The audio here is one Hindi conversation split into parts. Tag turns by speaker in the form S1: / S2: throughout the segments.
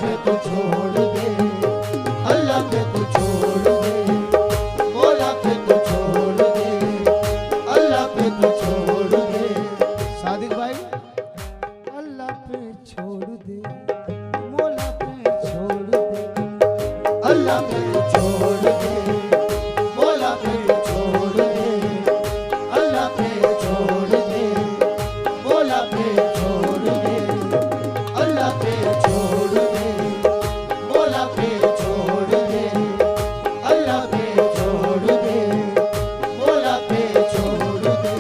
S1: पे तू छोड़ दे, अल्लाह पे तू छोड़ दे, मौला पे तू छोड़ दे, अल्लाह पे तू छोड़ दे। सादिक भाई, अल्लाह पे छोड़ दे, मौला पे छोड़ दे, अल्लाह पे तू छोड़ दे, मौला पे तू छोड़ दे, अल्लाह पे छोड़ दे, मौला पे छोड़ दे, अल्लाह पे छोड़ दे, मौला पे छोड़ दे, अल्लाह पे छोड़ दे, मौला पे छोड़ दे,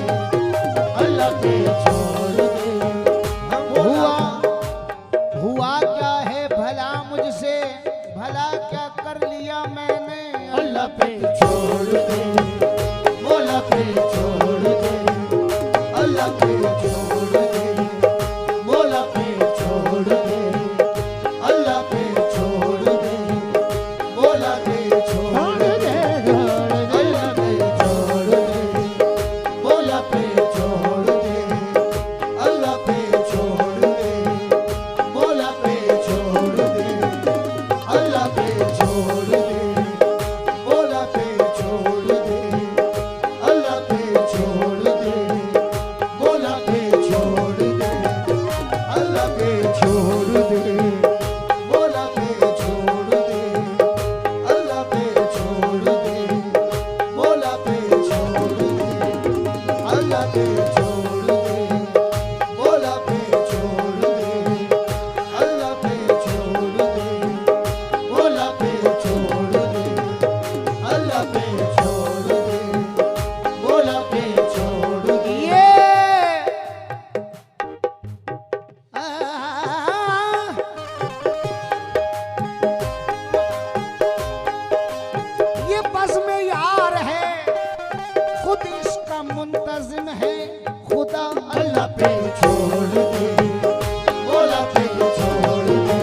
S1: अल्लाह पे छोड़ दे। हुआ क्या है भला मुझसे, भला क्या कर लिया मैंने, अल्लाह पे छोड़ दे, मौला पे छोड़ दे, अल्लाह पे छोड़ दे, मौला पे छोड़ दे, अल्लाह पे छोड़ दे, मौला पे छोड़ दे, अल्लाह पे छोड़ दे, मौला पे छोड़ दे, अल्लाह पे छोड़ दे, मौला पे छोड़ दे, अल्लाह पे छोड़ दे, मौला पे छोड़ दे, अल्लाह पे छोड़ दे, मौला पे छोड़ दे, अल्लाह पे छोड़ दे, मौला पे छोड़ दे, अल्लाह पे छोड़ दे, मौला पे छोड़ दे, अल्लाह पे छोड़ दे, मौला पे छोड़ दे, अल्लाह पे छोड़ दे, मौला पे छोड़ दे, अल्लाह पे छोड़ दे, मौला पे छोड़ दे। ये बस में यार है, खुद इसका मुंतजिम है खुदा, अल्लाह पे छोड़ दे, मौला पे छोड़ दे,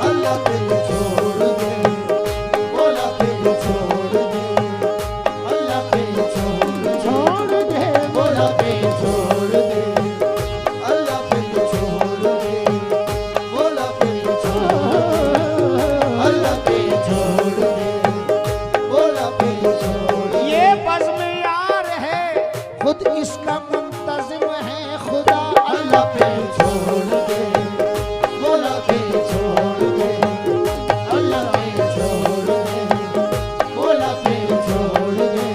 S1: अल्लाह पे छोड़ दे, मौला पे छोड़ दे, अल्लाह पे छोड़ दे, मौला पे छोड़ दे, अल्लाह पे छोड़ दे, मौला पे छोड़ दे, अल्लाह पे छोड़ दे, मौला पे छोड़ दे। ये बज़ में यार है, खुद इसका मुंतजिम है खुदा, अल्लाह पे छोड़ दे, मौला पे छोड़ दे, अल्लाह पे छोड़ दे, मौला पे छोड़ दे,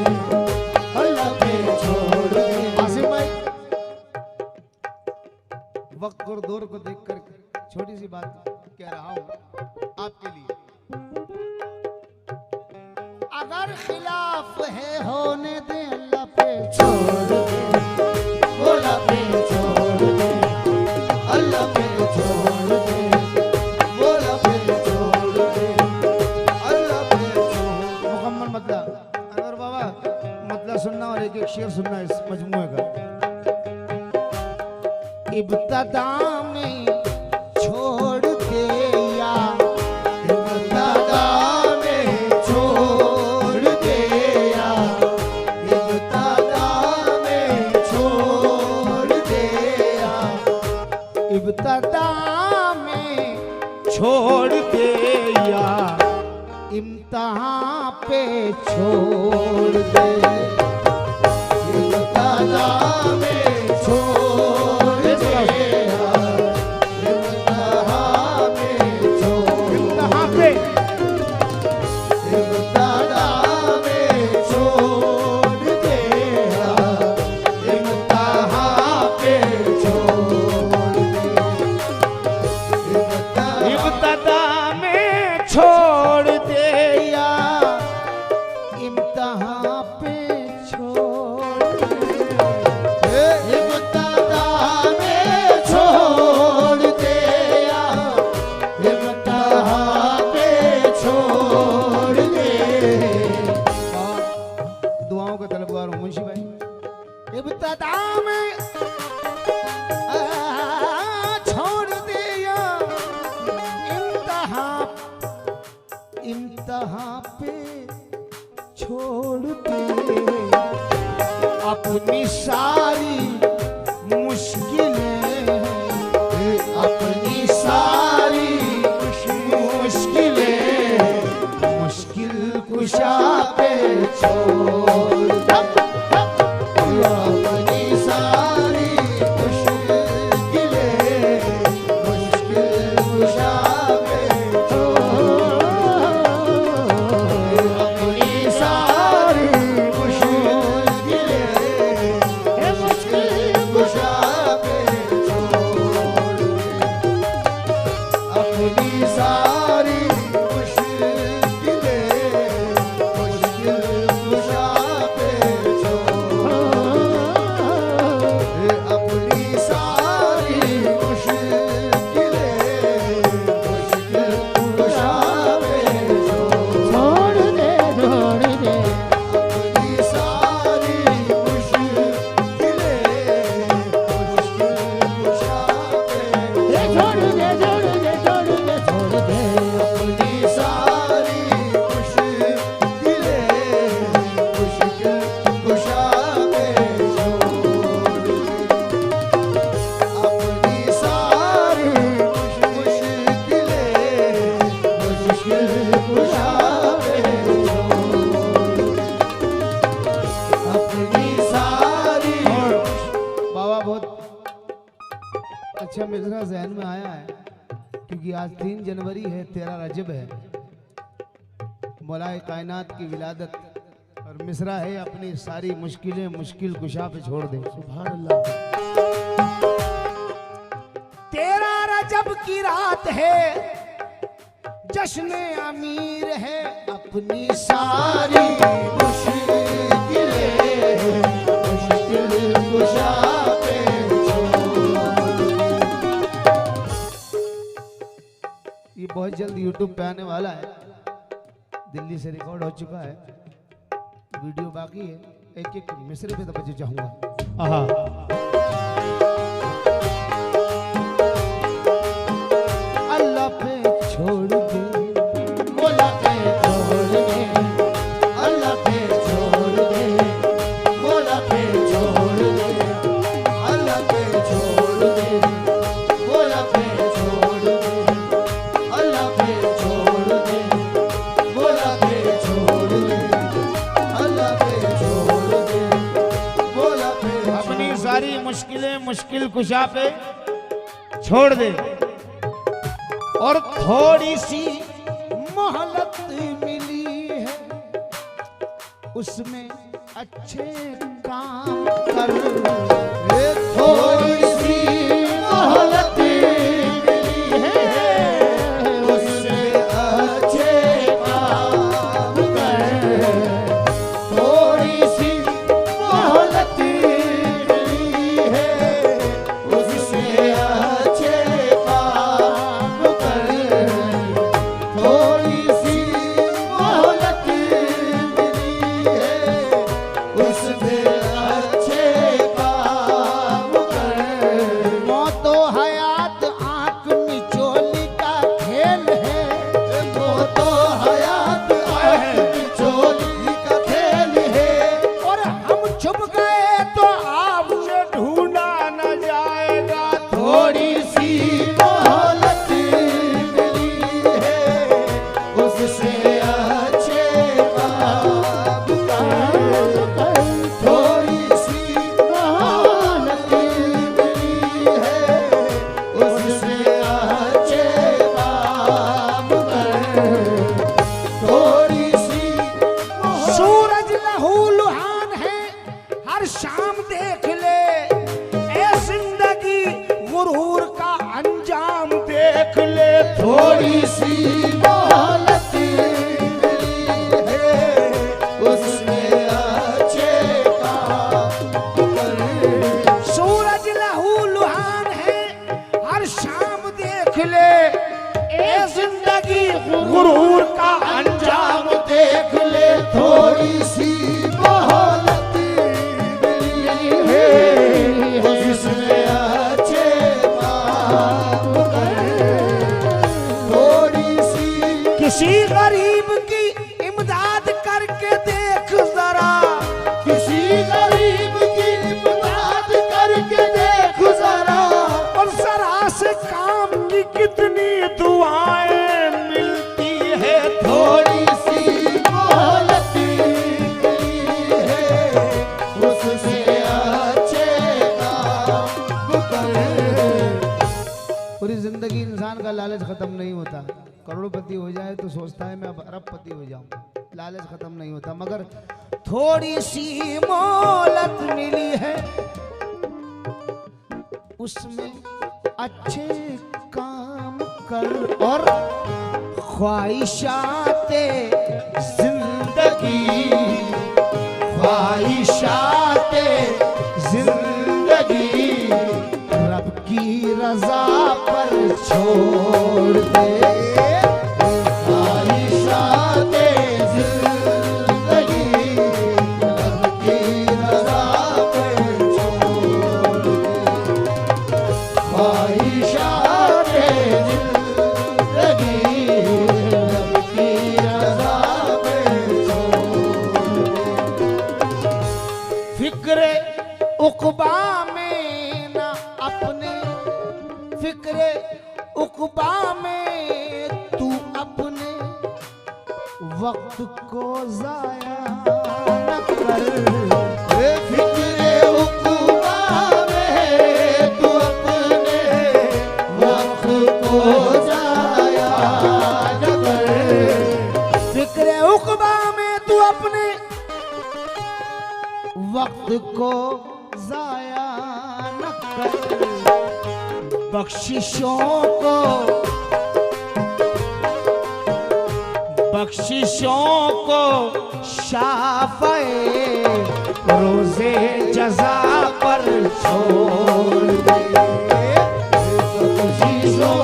S1: अल्लाह पे छोड़ दे। आसिम भाई, वक्त और दौर को देखकर छोटी सी बात कह रहा हूं आपके लिए। अगर खिलाफ है होने दे, अल्लाह पे छोड़ दे, मौला पे छोड़ दे, अल्लाह पे छोड़ दे, मौला पे छोड़ दे, अल्लाह पे छोड़ दे। मुकम्मल मतलब अगर बाबा मतलब सुनना और एक एक शेर सुनना इस मजमूए का। इब्तदा में छोड़ दे या, इब्तदा में छोड़ दे या, इब्तदा में छोड़ दे या, इब्तदा में छोड़ दे या, इम्तिहान पे छोड़ दे, इब्तदा में छोड़ दे या, इम्तिहान पे छोड़, इम्तिहान पे, इब्तदा में छोड़ दे या, इम्तिहान पे छोड़ दे, इब्तदा में छोड़ दे या, इम्तिहान पे छोड़ दे, इब्तदा में छोड़ दे या, इम्तिहान पे छोड़ दे। दुआओं का तलबगार हूं मुंशी भाई। इब्तदा में छोड़ दे या, इम्तिहान पे छोड़ दे, अपनी सारी मुश्किलें, अपनी सारी छोड़ दे, अपनी सारी मुश्किलें मुश्किल कुशा पे अपनी सारी मुश्किलें मुश्किल कुशा पे छोड़ दे, अपनी सारी मुश्किलें मुश्किल कुशा पे छोड़, अपनी सारी मुश्किलें मुश्किल कुशा पे छोड़ दे, अपनी सारी मुश्किलें मुश्किल कुशा पे छोड़ दे, अपनी सारी मुश्किलें मुश्किल कुशा पे छोड़ दे, अपनी सारी मुश्किलें मुश्किल कुशा पे अपनी सारी। बाबा बहुत अच्छा मिसरा जहन में आया है क्योंकि आज 3 जनवरी है, 13 रजब है, मौलाए कायनात की विलादत, और मिसरा है अपनी सारी मुश्किलें मुश्किल कुशा पे छोड़ दे। सुभान अल्लाह। 13 रजब की रात है, जश्न अमीर है, अपनी सारी मुश्किलें मुश्किल कुशा पे छोड़। ये बहुत जल्द YouTube पे आने वाला है, दिल्ली से रिकॉर्ड हो चुका है, वीडियो बाकी है, एक एक मिसरे पे तवज्जो चाहूंगा। अल्लाह पे छोड़ दे, मौला पे छोड़ दे, अल्लाह पे छोड़ दे, मौला पे छोड़ दे, अल्लाह पे छोड़ दे, मौला पे छोड़ दे, अल्लाह पे छोड़ दे, मौला पे छोड़ दे, अल्लाह पे छोड़ दे, मौला पे। अपनी सारी मुश्किलें मुश्किल कुशा पे छोड़ दे, और थोड़ी सी मोहलत मिली है, उसमें अच्छे काम कर। थोड़ी सी मोहलत मिली है, उसमें अच्छे काम कर। थोड़ी सी मोहलत मिली है, उसमें अच्छे काम कर। थोड़ी सी मोहलत मिली है, उसमें अच्छे काम कर। मौत व हयात आंख मिचोली का खेल है, मौत व हयात आंख मिचोली का खेल है, और हम छुप गए तो आपसे ढूंढा न जाएगा। थोड़ी सी मोहलत मिली है, उससे अच्छे काम कर। थोड़ी सी मोहलत मिली है, उससे अच्छे काम कर। थोड़ी सी सूरज लहू लुहान है, हर शाम देख ले, ए जिंदगी गुरूर का अंजाम देख ले। थोड़ी सी मोहलत मिली है, उसमें अच्छे काम कर। सूरज लहू लुहान है, हर शाम देख ले, ए जिंदगी गुरूर का अंजाम देख ले। थोड़ी सी मोहलत मिली है, उसमें अच्छे काम कर। थोड़ी सी किसी गरीब की इमदाद करके देख जरा, किसी गरीब की इमदाद करके देख जरा, और जरा से काम की कितनी दुआएं मिलती है। थोड़ी सी मोहलत मिली लालच खत्म नहीं होता। करोड़पति हो जाए तो सोचता है मैं अब अरबपति हो जाऊं, लालच खत्म नहीं होता। मगर थोड़ी सी मोहलत मिली है, उसमें अच्छे काम कर और ख्वाहिशाते जिंदगी, ख्वाहिशाते जिंदगी रब की रजा पर छोड़ दे। ख्वाहिशाते जिंदगी रब की रजा पर छोड़ दे। ख्वाहिशाते जिंदगी रब की रजा पर छोड़ दे। फिक्रे उक़बा में ना अपने, फिक्रे उक़बा में तू अपने वक्त को ज़ाया न कर। फिक्रे उक़बा में तू अपने वक्त को ज़ाया न कर। फिक्रे उक़बा में तू अपने वक्त को ज़ाया न कर। बख्शिशों को, बख्शिशों को शाफ़े रोज़े जज़ा पर छोड़ दे। बख्शिशों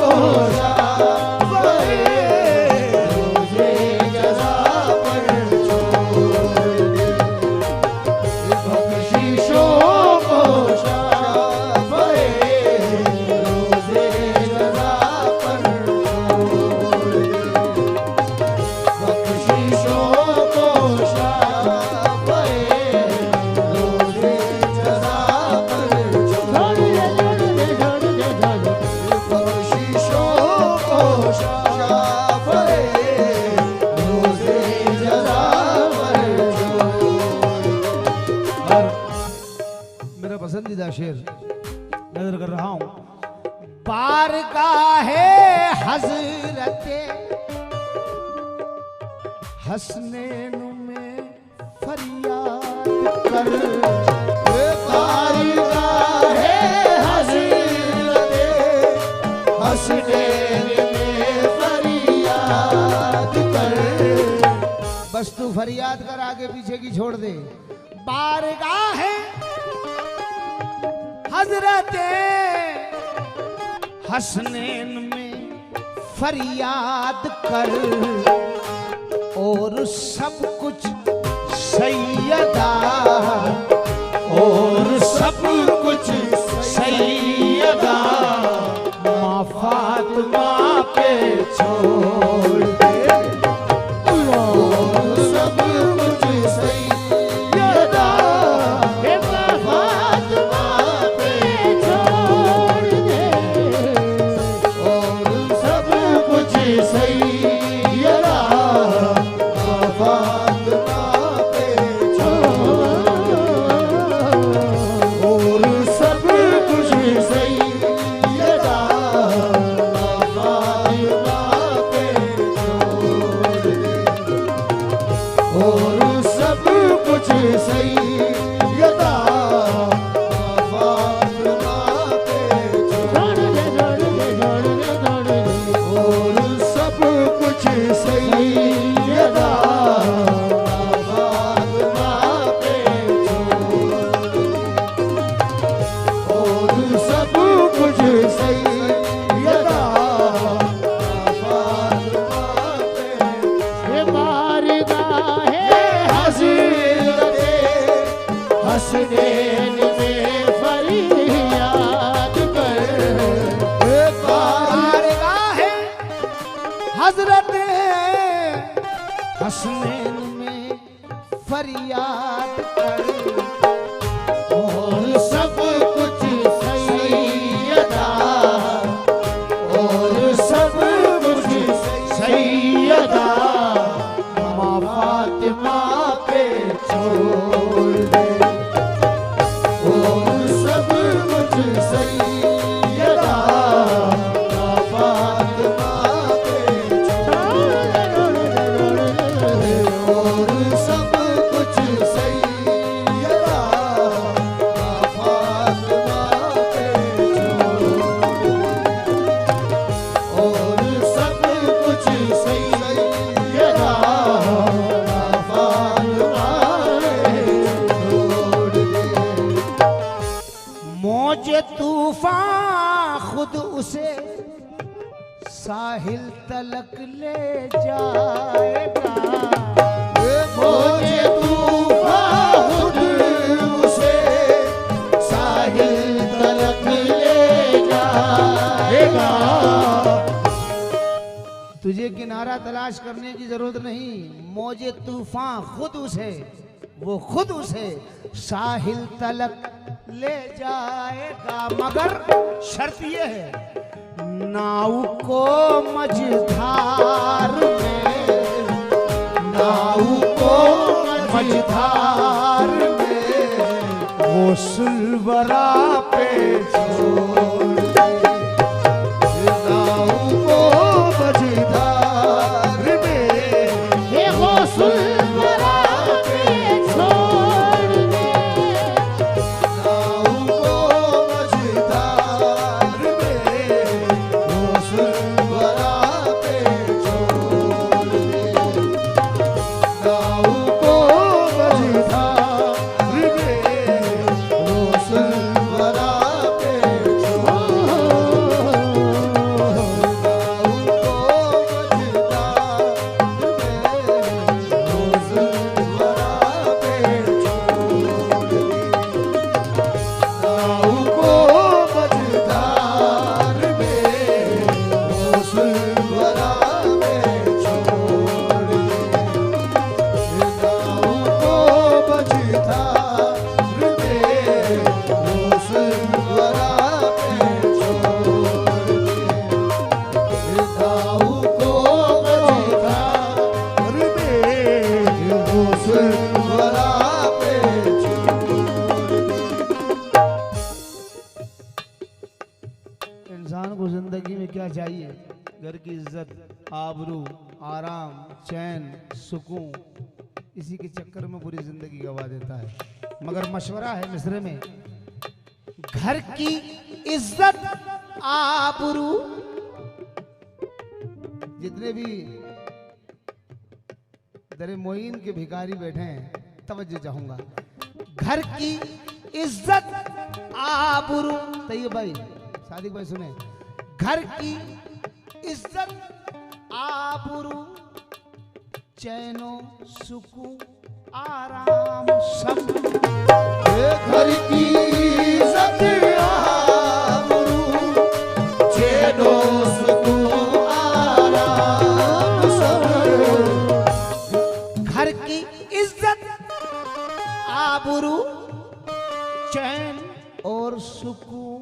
S1: को शाफ़े रोज़े जज़ा पर छोड़ दे। बख्शिशों को शाफ़े रोज़े जज़ा पर छोड़ दे। बख्शिशों को शाफ़े रोज़े जज़ा पर छोड़ दे। बख्शिशों को शाफ़े रोज़े जज़ा पर छोड़ दे। और मेरा पसंदीदा शेर नजर कर रहा हूं। बारगाहे हज़रते हसनैन में फरियाद कर। बारगाहे हज़रते हसनैन में फरियाद कर। बस तू फरियाद कर, आगे पीछे की छोड़ दे। बारगाहे हज़रते हसनैन में फरियाद कर और सब कुछ सैयदा, और सब कुछ सैयदा माँ फातिमा पे छोड़ दे। और सब कुछ सैयदा माँ फातिमा पे छोड़ दे। और सब कुछ सैयदा माँ फातिमा पे छोड़ दे। और सब कुछ सैयदा माँ फातिमा पे छोड़ दे। और सब कुछ सैयदा फातिमा पे छोड़ दे। और सब कुछ सैयदा फातिमा पे छोड़ दे। और सब कुछ सैयदा फातिमा पे। बारगाहे हज़रते हसनैन में फरियाद कर। बारगाहे हज़रते हसनैन में फरियाद कर। और सब कुछ सैयदा, और सब कुछ सैयदा माँ फातिमा पे छोड़ दे। और सब कुछ सैयदा माँ फातिमा साहिल तलक ले जाएगा। मुझे तूफान खुद उसे साहिल तलक ले जाएगा। तुझे किनारा तलाश करने की जरूरत नहीं, मौजे तूफान खुद उसे, वो खुद उसे साहिल तलक ले जाएगा। मगर शर्त ये है, नाव को मझधार में, नाव को मझधार में वो सुलबरा पे छोड़ दे। नाव को मझधार में वो सुलबरा पे छोड़ दे। नाव को मझधार में वो सुलबरा पे छोड़ दे। नाव को मझधार में वो सुलबरा पे इंसान को जिंदगी में क्या चाहिए? घर की इज्जत, आबरू, आराम, चैन, सुकून। इसी के चक्कर में पूरी जिंदगी गवा देता है। मगर मशवरा है मिस्र में, घर की इज्जत, आबरू, जितने भी दरे मोइन के भिखारी बैठे हैं, तवज्जो चाहूंगा। घर की इज्जत, आबरू, तैयब भाई, सादिक भाई सुने, घर की इज्जत, आबरू, चैनो सुकून, आराम सब। घर की इज्जत, आबरू, चैनो सुकून, आराम सब। घर की इज्जत, आबरू, चैन और सुकून,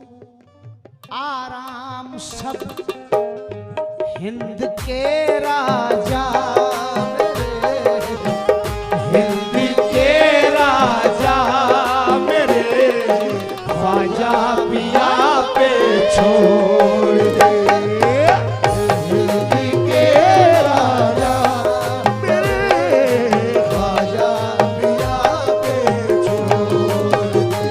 S1: आराम सब। हिंद के राजा मेरे, हिंद के राजा मेरे, ख्वाजा पिया पे छोड़ दे। हिंद के राजा मेरे, ख्वाजा पिया पे छोड़ दे।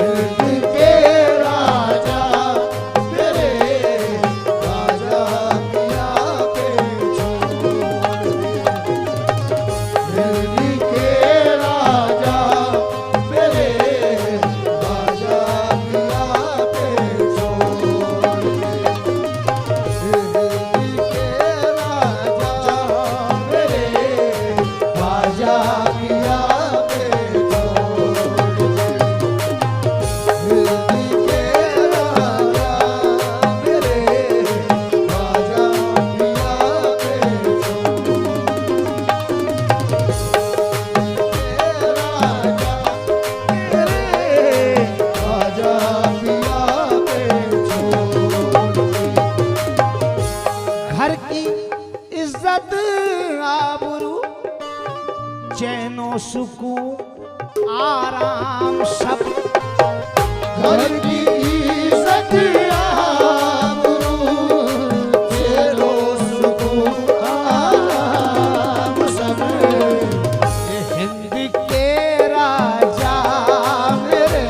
S1: हिंद के राजा मेरे, ख्वाजा पिया पे छोड़ दे। हिंद के राजा मेरे, ख्वाजा पिया पे छोड़ दे। हिंद के राजा मेरे, ख्वाजा पिया पे छोड़ दे। हिंद के राजा मेरे, ख्वाजा पिया पे घर की इज्जत, आबरू, चैनो सुकून, आराम सब। घर की इज्जत, आबरू, चैनो सुकून, आराम सब। हिंद के राजा मेरे,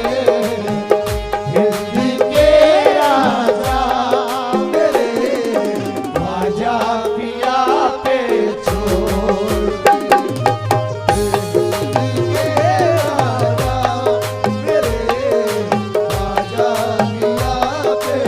S1: हिंद के राजा मेरे, ख्वाजा पिया पे छोड़ दे। हिंद के राजा मेरे, ख्वाजा पिया पे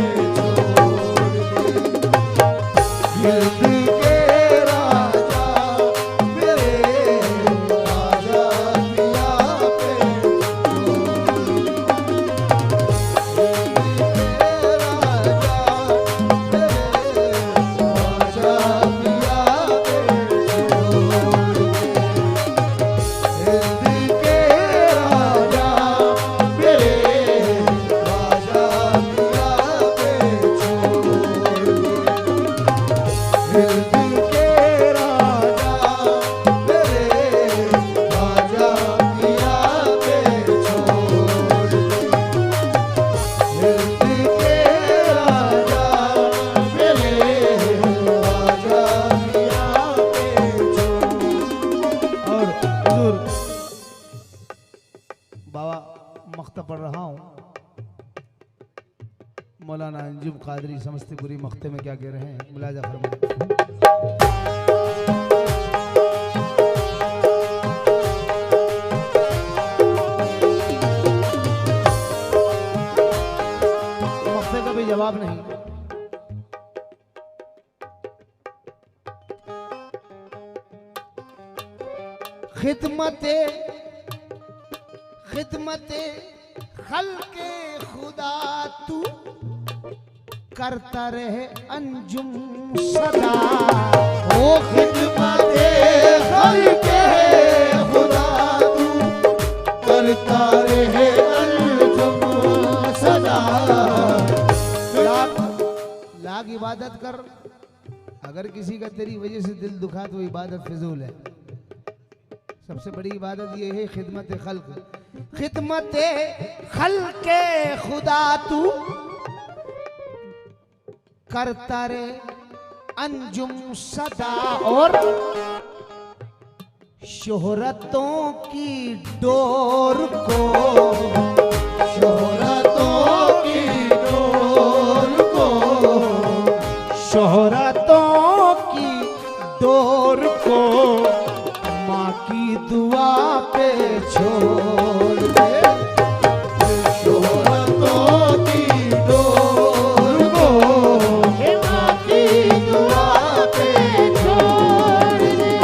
S1: मौलाना अंजुम कादरी समस्तीपुरी मख्ते में क्या कह रहे हैं, मुलाजा फरमाएं। मख्ते का भी जवाब नहीं। खिदमते खल्के खुदा तू करता रहे अंजुम सदा। ओ खिदमते खल्के खुदा तू करता रहे अंजुम सदा। लाख इबादत कर, अगर किसी का तेरी वजह से दिल दुखा तो इबादत फिजूल है। सबसे बड़ी इबादत ये है खिदमत खल्क। खिदमत खल्के खुदा तू करता रे अंजुम सदा। और शोहरतों की डोर को, शोहरतों की डोर को, शोहरतों की डोर को माँ की दुआ पे छोड़ दे। शोहरतों की डोर को माँ की दुआ पे छोड़ दे।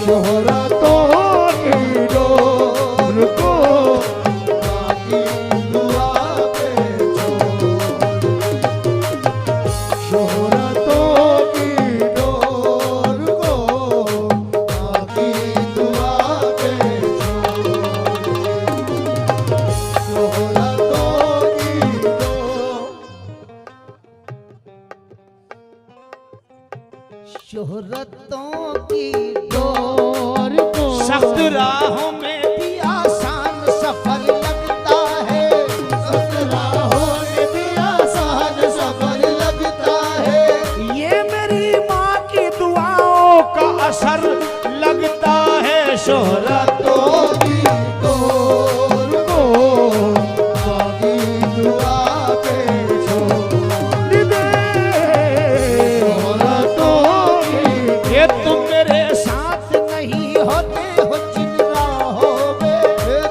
S1: शोहरतों की डोर को माँ की दुआ पे छोड़ दे। शोहरतों की डोर को माँ की दुआ पे शोहरतों की डोर को सख्त राहों में भी आसान सफर लगता है। सख्त राहों में भी आसान सफर लगता है। ये मेरी माँ की दुआओं का असर लगता है। शोहरतों की डोर को माँ की दुआ पे छोड़ दे। ये तुम मेरे साथ नहीं होते हो जिन राहों में,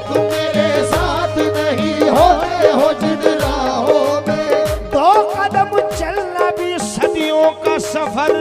S1: तुम मेरे साथ नहीं होते हो जिन राहों में। 2 कदम चलना भी सदियों का सफर